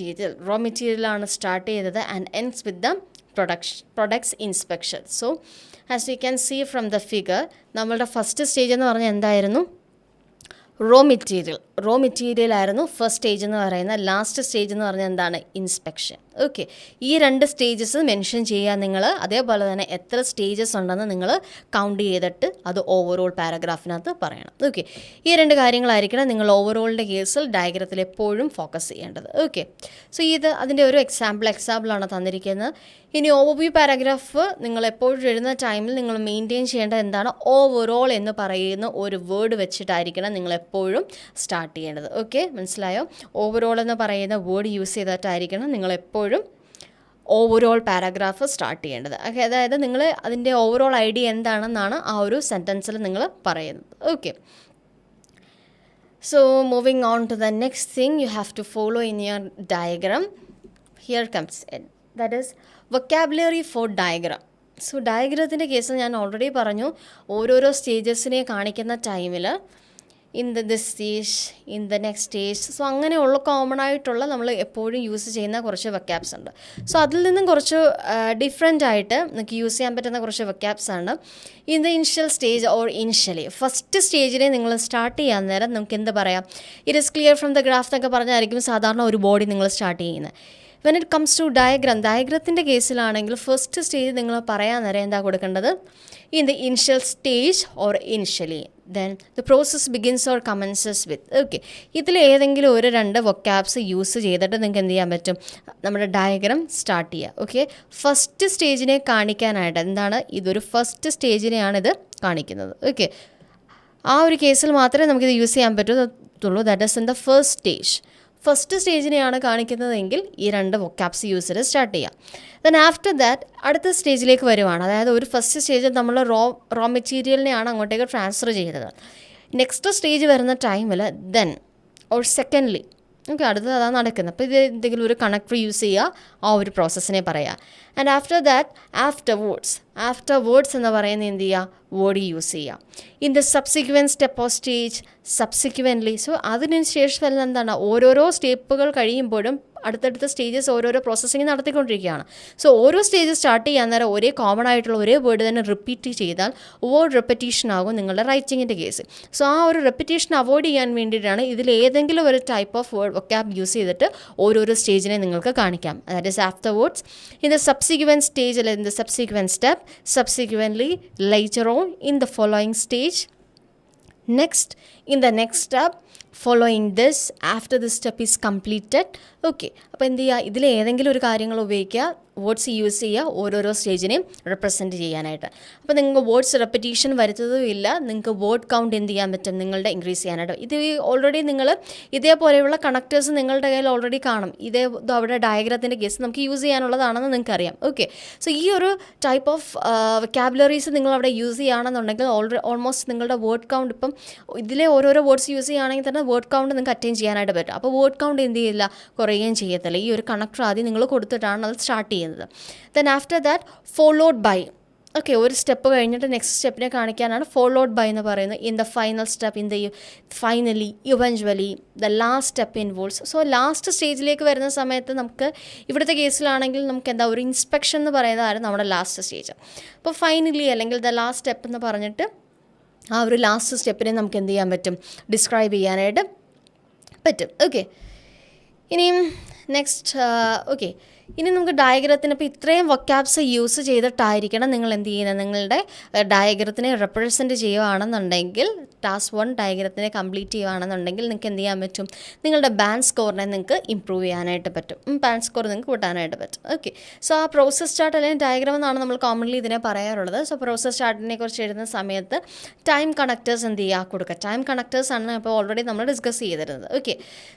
റോ മെറ്റീരിയലാണ് സ്റ്റാർട്ട് ചെയ്തത് and ends with the products inspection. So as you can see from the figure, നമ്മളുടെ ഫസ്റ്റ് സ്റ്റേജ് എന്ന് പറഞ്ഞാൽ എന്തായിരുന്നു, റോ മെറ്റീരിയൽ ആയിരുന്നു ഫസ്റ്റ് സ്റ്റേജ് എന്ന് പറയുന്നത്. ലാസ്റ്റ് സ്റ്റേജ് എന്ന് പറഞ്ഞാൽ എന്താണ്, ഇൻസ്പെക്ഷൻ. ഓക്കെ, ഈ രണ്ട് സ്റ്റേജസ് മെൻഷൻ ചെയ്യുക നിങ്ങൾ. അതേപോലെ തന്നെ എത്ര സ്റ്റേജസ് ഉണ്ടെന്ന് നിങ്ങൾ കൗണ്ട് ചെയ്തിട്ട് അത് ഓവറോൾ പാരഗ്രാഫിനകത്ത് പറയണം. ഓക്കെ, ഈ രണ്ട് കാര്യങ്ങളായിരിക്കണം നിങ്ങൾ ഓവറോളിൻ്റെ കേസിൽ ഡയഗ്രത്തിൽ എപ്പോഴും ഫോക്കസ് ചെയ്യേണ്ടത്. ഓക്കെ, സോ ഇത് അതിൻ്റെ ഒരു എക്സാമ്പിളാണ് തന്നിരിക്കുന്നത്. ഇനി ഓവർവ്യൂ പാരഗ്രാഫ് നിങ്ങൾ എപ്പോഴും എഴുതുന്ന ടൈമിൽ നിങ്ങൾ മെയിൻറ്റെയിൻ ചെയ്യേണ്ടത് എന്താണ്, ഓവറോൾ എന്ന് പറയുന്ന ഒരു വേർഡ് വെച്ചിട്ടായിരിക്കണം നിങ്ങൾ എപ്പോഴും സ്റ്റാർട്ട് ചെയ്യേണ്ടത്. ഓക്കെ, മനസ്സിലായോ? ഓവറോൾ എന്ന് പറയുന്ന വേർഡ് യൂസ് ചെയ്തിട്ടായിരിക്കണം നിങ്ങൾ എപ്പോഴും ഓവറോൾ പാരഗ്രാഫ് സ്റ്റാർട്ട് ചെയ്യേണ്ടത്. ഓക്കെ, അതായത് നിങ്ങൾ അതിൻ്റെ ഓവറോൾ ഐഡിയ എന്താണെന്നാണ് ആ ഒരു സെൻറ്റൻസിൽ നിങ്ങൾ പറയുന്നത്. Okay, so moving on to the next thing you have to follow in your diagram. Here comes it, that is vocabulary for diagram. So ഡയഗ്രത്തിൻ്റെ കേസിൽ ഞാൻ ഓൾറെഡി പറഞ്ഞു, ഓരോരോ സ്റ്റേജസിനെ കാണിക്കുന്ന ടൈമിൽ in this stage, in the next stage, so അങ്ങനെയുള്ള കോമൺ ആയിട്ടുള്ള നമ്മൾ എപ്പോഴും യൂസ് ചെയ്യുന്ന കുറച്ച് വൊക്കാബ്സ് ഉണ്ട്. സോ അതിൽ നിന്നും കുറച്ച് ഡിഫറെൻ്റ് ആയിട്ട് നിങ്ങൾക്ക് യൂസ് ചെയ്യാൻ പറ്റുന്ന കുറച്ച് വൊക്കാബ്സ് ആണ്. In the initial stage or initially, first സ്റ്റേജിനെ നിങ്ങൾ സ്റ്റാർട്ട് ചെയ്യാൻ നേരം നമുക്ക് എന്ത് പറയാം, it is clear from the graph എന്നൊക്കെ പറഞ്ഞായിരിക്കും സാധാരണ ഒരു ബോഡി നിങ്ങൾ സ്റ്റാർട്ട് ചെയ്യുന്നത്. വെൻ ഇറ്റ് കംസ് ടു ഡയഗ്രത്തിൻ്റെ കേസിലാണെങ്കിൽ ഫസ്റ്റ് സ്റ്റേജ് നിങ്ങൾ പറയാൻ നേരം എന്താ കൊടുക്കേണ്ടത്? In the initial stage or initially, then the process begins or commences with. Okay, ഇതിൽ ഏതെങ്കിലും ഒരു 2 വൊക്കാബ്സ് യൂസ് ചെയ്തിട്ട് നിങ്ങൾക്ക് എന്ത് ചെയ്യാൻ പറ്റും? നമ്മുടെ ഡയഗ്രം സ്റ്റാർട്ട് ചെയ്യുക. ഓക്കെ, ഫസ്റ്റ് സ്റ്റേജിനെ കാണിക്കാനായിട്ട് എന്താണ്? ഇതൊരു ഫസ്റ്റ് സ്റ്റേജിനെയാണിത് കാണിക്കുന്നത്. ഓക്കെ, ആ ഒരു കേസിൽ മാത്രമേ നമുക്കിത് യൂസ് ചെയ്യാൻ പറ്റുള്ളൂ. That is in the first stage. First സ്റ്റേജിനെയാണ് കാണിക്കുന്നതെങ്കിൽ ഈ 2 വൊക്കാബ്സ് യൂസ് ചെയ്ത് സ്റ്റാർട്ട് ചെയ്യാം. ദെൻ ആഫ്റ്റർ ദാറ്റ് അടുത്ത സ്റ്റേജിലേക്ക് വരുവാണ്. അതായത് ഒരു ഫസ്റ്റ് സ്റ്റേജിൽ നമ്മൾ റോ മെറ്റീരിയലിനെയാണ് അങ്ങോട്ടേക്ക് ട്രാൻസ്ഫർ ചെയ്തത്. നെക്സ്റ്റ് സ്റ്റേജ് വരുന്ന ടൈമിൽ ദെൻ ഓർ സെക്കൻഡ്ലി, ഓക്കെ, അടുത്തത് അതാണ് നടക്കുന്നത്. അപ്പോൾ ഇത് എന്തെങ്കിലും ഒരു കണക്ടർ യൂസ് ചെയ്യുക, ആ ഒരു പ്രോസസ്സിനെ പറയുക. And after that after words എന്ന് പറയുന്നത് എന്ത് ചെയ്യുക? വേർഡ് യൂസ് ചെയ്യുക. In the subsequent step of stage subsequently. So അതിന് ശേഷം എന്താണ്? ഓരോരോ സ്റ്റെപ്പുകൾ കഴിയുമ്പോഴും അടുത്തടുത്ത സ്റ്റേജസ് ഓരോരോ പ്രോസസ്സിങ് നടത്തിക്കൊണ്ടിരിക്കുകയാണ്. സോ ഓരോ സ്റ്റേജ് സ്റ്റാർട്ട് ചെയ്യാൻ നേരം ഒരേ കോമൺ ആയിട്ടുള്ള ഒരേ വേർഡ് തന്നെ റിപ്പീറ്റ് ചെയ്താൽ വേർഡ് റെപ്പറ്റീഷൻ ആകും നിങ്ങളുടെ റൈറ്റിങ്ങിൻ്റെ കേസ്. സോ ആ ഒരു റെപ്പറ്റീഷൻ അവോയ്ഡ് ചെയ്യാൻ വേണ്ടിയിട്ടാണ് ഇതിൽ ഏതെങ്കിലും ഒരു type of word vocab use ചെയ്തിട്ട് ഓരോരോ സ്റ്റേജിനെ നിങ്ങൾക്ക് കാണിക്കാം. That is after words, in the subsequent stage അല്ലെ in the subsequent step, subsequently, later on, in the following stage, next, in the next step, following this, after the step is completed. Okay, അപ്പോൾ എന്ത് ചെയ്യുക? ഇതിൽ ഏതെങ്കിലും ഒരു കാര്യങ്ങൾ ഉപയോഗിക്കുക, വേർഡ്സ് യൂസ് ചെയ്യുക ഓരോരോ സ്റ്റേജിനെയും റെപ്രസെൻറ്റ് ചെയ്യാനായിട്ട്. അപ്പോൾ നിങ്ങൾക്ക് വേർഡ്സ് റെപ്പറ്റീഷൻ വരുത്തതും ഇല്ല. നിങ്ങൾക്ക് വേർഡ് കൗണ്ട് എന്ത് ചെയ്യാൻ പറ്റും? നിങ്ങളുടെ ഇൻക്രീസ് ചെയ്യാനായിട്ട്. ഇത് ഓൾറെഡി നിങ്ങൾ ഇതേപോലെയുള്ള കണക്റ്റേഴ്സ് നിങ്ങളുടെ കയ്യിൽ ഓൾറെഡി കാണും. അവിടെ ഡയഗ്രത്തിൻ്റെ കേസ് നമുക്ക് യൂസ് ചെയ്യാനുള്ളതാണെന്ന് നിങ്ങൾക്കറിയാം. ഓക്കെ, സോ ഈ ഒരു ടൈപ്പ് ഓഫ് വൊക്കാബുലറീസ് നിങ്ങൾ അവിടെ യൂസ് ചെയ്യുകയാണെന്നുണ്ടെങ്കിൽ ഓൾമോസ്റ്റ് നിങ്ങളുടെ വേർഡ് കൗണ്ട് ഇപ്പം ഇതിലെ ഓരോരോ വേർഡ്സ് യൂസ് ചെയ്യുകയാണെങ്കിൽ തന്നെ വേർഡ് കൗണ്ട് നിങ്ങൾക്ക് അറ്റൈൻ ചെയ്യാനായിട്ട് പറ്റും. അപ്പോൾ വേർഡ് കൗണ്ട് എന്ത് ചെയ്യില്ല? കുറയുകയും ചെയ്യത്തില്ല. ഈ ഒരു കണക്ടർ ആദ്യം നിങ്ങൾ കൊടുത്തിട്ടാണ് അത് സ്റ്റാർട്ട് ചെയ്യുന്നത്. Then after that followed by. Okay, ഒരു സ്റ്റെപ്പ് കഴിഞ്ഞിട്ട് നെക്സ്റ്റ് സ്റ്റെപ്പിനെ കാണിക്കാനാണ് ഫോളോഡ് ബൈ എന്ന് പറയുന്നത്. In the final step, in the finally, eventually, the last step involves. So last സ്റ്റേജിലേക്ക് വരുന്ന സമയത്ത് നമുക്ക് ഇവിടുത്തെ കേസിലാണെങ്കിൽ നമുക്ക് എന്താ ഒരു ഇൻസ്പെക്ഷൻ എന്ന് പറയുന്നതായിരുന്നു നമ്മുടെ ലാസ്റ്റ് സ്റ്റേജ്. അപ്പോൾ ഫൈനലി അല്ലെങ്കിൽ ദ ലാസ്റ്റ് സ്റ്റെപ്പ് എന്ന് പറഞ്ഞിട്ട് ആ ഒരു ലാസ്റ്റ് സ്റ്റെപ്പിനെ നമുക്ക് എന്ത് ചെയ്യാൻ പറ്റും? ഡിസ്ക്രൈബ് ചെയ്യാനായിട്ട് പറ്റും. ഓക്കെ, ഇനിയും നെക്സ്റ്റ്, ഓക്കെ, ഇനി നമുക്ക് ഡയഗ്രത്തിന് ഇപ്പോൾ ഇത്രയും വൊക്കാബ്സ് യൂസ് ചെയ്തിട്ടായിരിക്കണം നിങ്ങൾ എന്ത് ചെയ്യുന്നത്? നിങ്ങളുടെ ഡയഗ്രത്തിനെ റെപ്രസെൻറ്റ് ചെയ്യുകയാണെന്നുണ്ടെങ്കിൽ, ടാസ്ക് 1 ഡയഗ്രത്തിനെ കംപ്ലീറ്റ് ചെയ്യുകയാണെന്നുണ്ടെങ്കിൽ നിങ്ങൾക്ക് എന്ത് ചെയ്യാൻ പറ്റും? നിങ്ങളുടെ ബാൻഡ് സ്കോറിനെ നിങ്ങൾക്ക് ഇമ്പ്രൂവ് ചെയ്യാനായിട്ട് പറ്റും. ബാൻഡ് സ്കോർ നിങ്ങൾക്ക് കൂട്ടാനായിട്ട് പറ്റും. ഓക്കെ, സോ ആ പ്രോസസ് ചാർട്ട് അല്ലെങ്കിൽ ഡയഗ്രാം എന്നാണ് നമ്മൾ കോമൺലി ഇതിനെ പറയാറുള്ളത്. സോ പ്രോസസ് ചാർട്ടിനെ കുറിച്ച് എഴുതുന്ന സമയത്ത് ടൈം കണക്റ്റേഴ്സ് എന്ത് ചെയ്യുക? കൊടുക്കുക. ടൈം കണക്റ്റേഴ്സ് ആണ് ഇപ്പോൾ ഓൾറെഡി നമ്മൾ ഡിസ്കസ് ചെയ്തിരുന്നത്. ഓക്കെ,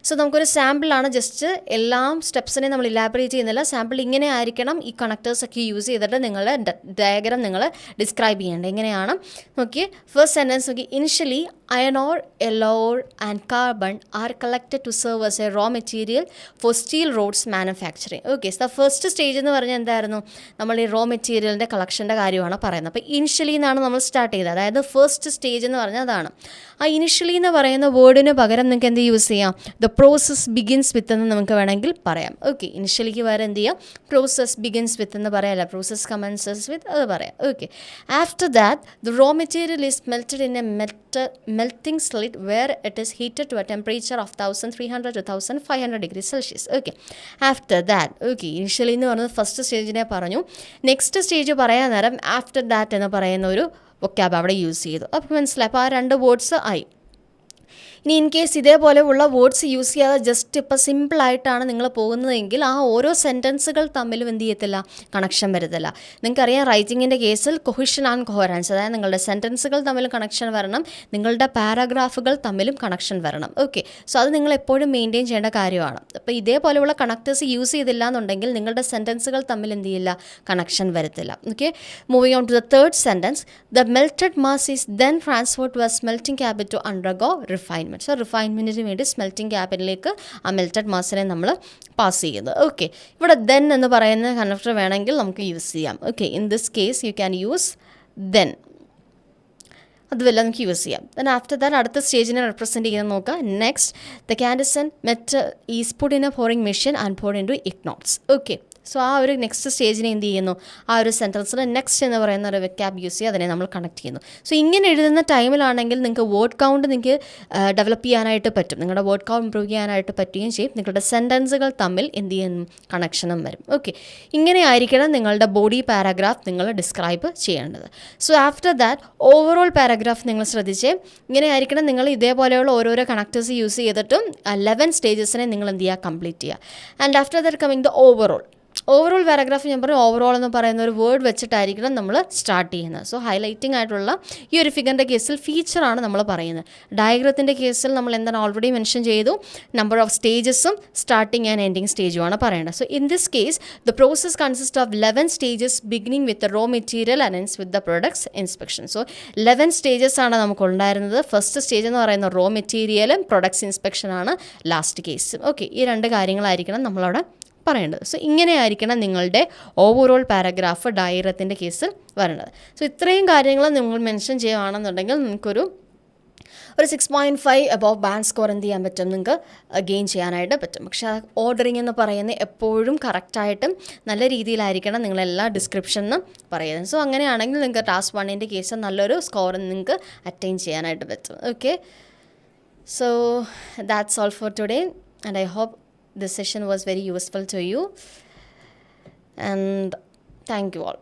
സോ നമുക്കൊരു സാമ്പിളാണ്, ജസ്റ്റ് എല്ലാം സ്റ്റെപ്സിനെ നമ്മൾ ഇലാബറേറ്റ് ചെയ്യുന്നില്ല. സാമ്പിൾ ഇങ്ങനെ ആയിരിക്കണം ഈ കണക്റ്റേഴ്സൊക്കെ യൂസ് ചെയ്തിട്ട് നിങ്ങളുടെ ഡയഗ്രാം നിങ്ങൾ ഡിസ്ക്രൈബ് ചെയ്യേണ്ടത്. എങ്ങനെയാണ് നോക്കി? ഫസ്റ്റ് സെൻറ്റൻസ് നോക്കി. Initially iron ore, yellow ore and carbon are collected to serve as a raw material for steel rods manufacturing. Okay, so the first stage എന്ന് പറഞ്ഞാൽ എന്തായിരുന്നു? നമ്മൾ ഈ റോ മെറ്റീരിയലിൻ്റെ കളക്ഷൻ്റെ കാര്യമാണ് പറയുന്നത്. അപ്പോൾ ഇനിഷ്യലി എന്നാണ് നമ്മൾ സ്റ്റാർട്ട് ചെയ്തത്. അതായത് ഫസ്റ്റ് സ്റ്റേജ് എന്ന് പറഞ്ഞാൽ അതാണ്. ആ ഇനിഷ്യലി എന്ന് പറയുന്ന വേർഡിന് പകരം നിങ്ങൾക്ക് എന്ത് യൂസ് ചെയ്യാം? ദ പ്രോസസ് ബിഗിൻസ് വിത്ത് എന്ന് നമുക്ക് വേണമെങ്കിൽ പറയാം. ഓക്കെ, ഇനിഷ്യലിക്ക് വരെ എന്ത് ചെയ്യാം? പ്രോസസ് ബിഗിൻസ് വിത്ത് എന്ന് പറയാമല്ല, പ്രോസസ് കമൻസസ് വിത്ത് അത് പറയാം. Okay, after that the raw material is melted in a melting slit where it is heated to a temperature of 1300 to 1500 degrees Celsius. Okay, after that, okay, initially എന്ന് പറയുന്നത് ഫസ്റ്റ് സ്റ്റേജിനെ പറഞ്ഞു. നെക്സ്റ്റ് സ്റ്റേജ് പറയാൻ നേരം ആഫ്റ്റർ ദാറ്റ് എന്ന് പറയുന്ന ഒരു വൊക്കാബ് അവിടെ യൂസ് ചെയ്തു. അപ്പോൾ മനസ്സിലായി. അപ്പോൾ ആ 2 വേർഡ്സ് ആയി. ഇനി ഇൻ കേസ് ഇതേപോലെയുള്ള വേർഡ്സ് യൂസ് ചെയ്യാതെ ജസ്റ്റ് ഇപ്പോൾ സിമ്പിളായിട്ടാണ് നിങ്ങൾ പോകുന്നതെങ്കിൽ ആ ഓരോ സെൻറ്റൻസുകൾ തമ്മിലും എന്ത് ചെയ്യത്തില്ല? കണക്ഷൻ വരത്തില്ല. നിങ്ങൾക്കറിയാം റൈറ്റിങ്ങിൻ്റെ കേസിൽ കൊഹിഷൻ ആൻഡ് കൊഹറൻസ്, അതായത് നിങ്ങളുടെ സെൻറ്റൻസുകൾ തമ്മിൽ കണക്ഷൻ വരണം, നിങ്ങളുടെ പാരഗ്രാഫുകൾ തമ്മിലും കണക്ഷൻ വരണം. ഓക്കെ, സോ അത് നിങ്ങൾ എപ്പോഴും മെയിൻറ്റെയിൻ ചെയ്യേണ്ട കാര്യമാണ്. അപ്പോൾ ഇതേപോലെയുള്ള കണക്റ്റേഴ്സ് യൂസ് ചെയ്തില്ല എന്നുണ്ടെങ്കിൽ നിങ്ങളുടെ സെൻറ്റൻസുകൾ തമ്മിൽ എന്ത് ചെയ്യില്ല? കണക്ഷൻ വരത്തില്ല. Okay, moving on to the third sentence. The melted mass is then transferred to a smelting cabin to undergo refinement. So റിഫൈൻമെൻറ്റിന് വേണ്ടി സ്മെൽറ്റിംഗ് ക്യാബിനിലേക്ക് ആ മെൽറ്റഡ് മാസിനെ നമ്മൾ പാസ് ചെയ്യുന്നത്. ഓക്കെ, ഇവിടെ ദെൻ എന്ന് പറയുന്ന കണക്ടർ വേണമെങ്കിൽ നമുക്ക് യൂസ് ചെയ്യാം. Okay, in this case you can use then, അതുവല്ല നമുക്ക് യൂസ് ചെയ്യാം. ദെൻ ആഫ്റ്റർ ദാറ്റ് അടുത്ത സ്റ്റേജിനെ റെപ്രസെൻറ്റ് ചെയ്യുന്നത് നോക്കുക. Next, the condensed metal is put in a pouring machine and poured into ingots. Okay, so ആ ഒരു നെക്സ്റ്റ് സ്റ്റേജിനെ എന്ത് ചെയ്യുന്നു, ആ ഒരു സെൻറ്റൻസിൽ നെക്സ്റ്റ് എന്ന് പറയുന്ന ഒരു വെക്കാബ് യൂസ് ചെയ്യുക, അതിനെ നമ്മൾ കണക്ട് ചെയ്യുന്നു. സോ ഇങ്ങനെ എഴുതുന്ന ടൈമിലാണെങ്കിൽ നിങ്ങൾക്ക് വേർഡ് കൗണ്ട് നിങ്ങൾക്ക് ഡെവലപ്പ് ചെയ്യാനായിട്ട് പറ്റും, നിങ്ങളുടെ വേർഡ് കൗണ്ട് ഇമ്പ്രൂവ് ചെയ്യാനായിട്ട് പറ്റുകയും ചെയ്യും, നിങ്ങളുടെ സെൻറ്റൻസുകൾ തമ്മിൽ എന്ത് ചെയ്യുന്നു, കണക്ഷനും വരും. ഓക്കെ, ഇങ്ങനെ ആയിരിക്കണം നിങ്ങളുടെ ബോഡി പാരഗ്രാഫ് നിങ്ങൾ ഡിസ്ക്രൈബ് ചെയ്യേണ്ടത്. So after that overall paragraph നിങ്ങൾ ശ്രദ്ധിച്ചേ, ഇങ്ങനെ ആയിരിക്കണം നിങ്ങൾ ഇതേപോലെയുള്ള ഓരോരോ കണക്ടേഴ്സ് യൂസ് ചെയ്തിട്ടും 11 സ്റ്റേജസിനെ നിങ്ങൾ എന്ത് ചെയ്യുക, കംപ്ലീറ്റ് ചെയ്യുക. And after that coming the overall paragraph ഞാൻ പറഞ്ഞു, ഓവറോൾ എന്ന് പറയുന്ന ഒരു വേർഡ് വെച്ചിട്ടായിരിക്കണം നമ്മൾ സ്റ്റാർട്ട് ചെയ്യുന്നത്. സോ ഹൈലൈറ്റിംഗ് ആയിട്ടുള്ള ഈ ഒരു ഫിഗറിൻ്റെ കേസിൽ ഫീച്ചറാണ് നമ്മൾ പറയുന്നത്. ഡയഗ്രത്തിൻ്റെ കേസിൽ നമ്മൾ എന്താണ് ഓൾറെഡി മെൻഷൻ ചെയ്തു, നമ്പർ ഓഫ് സ്റ്റേജസും സ്റ്റാർട്ടിങ് ആൻഡ് എൻഡിങ് സ്റ്റേജുമാണ് പറയേണ്ടത്. So in this case the process consist of 11 stages beginning with the raw material and ends with the products inspection. So 11 stages ആണ് നമുക്ക് ഉണ്ടായിരുന്നത്. ഫസ്റ്റ് സ്റ്റേജ് എന്ന് പറയുന്ന റോ മെറ്റീരിയലും പ്രൊഡക്ട്സ് ഇൻസ്പെക്ഷൻ ആണ് ലാസ്റ്റ് കേസ്. ഓക്കെ, ഈ രണ്ട് കാര്യങ്ങളായിരിക്കണം നമ്മളവിടെ പറയേണ്ടത്. സോ ഇങ്ങനെ ആയിരിക്കണം നിങ്ങളുടെ ഓവറോൾ പാരഗ്രാഫ് ഡയഗ്രത്തിൻ്റെ കേസിൽ വരേണ്ടത്. സോ ഇത്രയും കാര്യങ്ങൾ നിങ്ങൾ മെൻഷൻ ചെയ്യുകയാണെന്നുണ്ടെങ്കിൽ നിങ്ങൾക്കൊരു 6.5 അബോവ് ബാൻഡ് സ്കോർ എന്ത് ചെയ്യാൻ പറ്റും, നിങ്ങൾക്ക് ഗെയിൻ ചെയ്യാനായിട്ട് പറ്റും. പക്ഷേ ആ ഓർഡറിങ് എന്ന് പറയുന്നത് എപ്പോഴും കറക്റ്റായിട്ടും നല്ല രീതിയിലായിരിക്കണം നിങ്ങളെല്ലാ ഡിസ്ക്രിപ്ഷനും പറയുന്നത്. സോ അങ്ങനെയാണെങ്കിൽ നിങ്ങൾക്ക് ടാസ്ക് 1ൻ്റെ കേസിൽ നല്ലൊരു സ്കോർ നിങ്ങൾക്ക് അറ്റൈൻ ചെയ്യാനായിട്ട് പറ്റും. Okay, so that's all for today and I hope this session was very useful to you, and thank you all.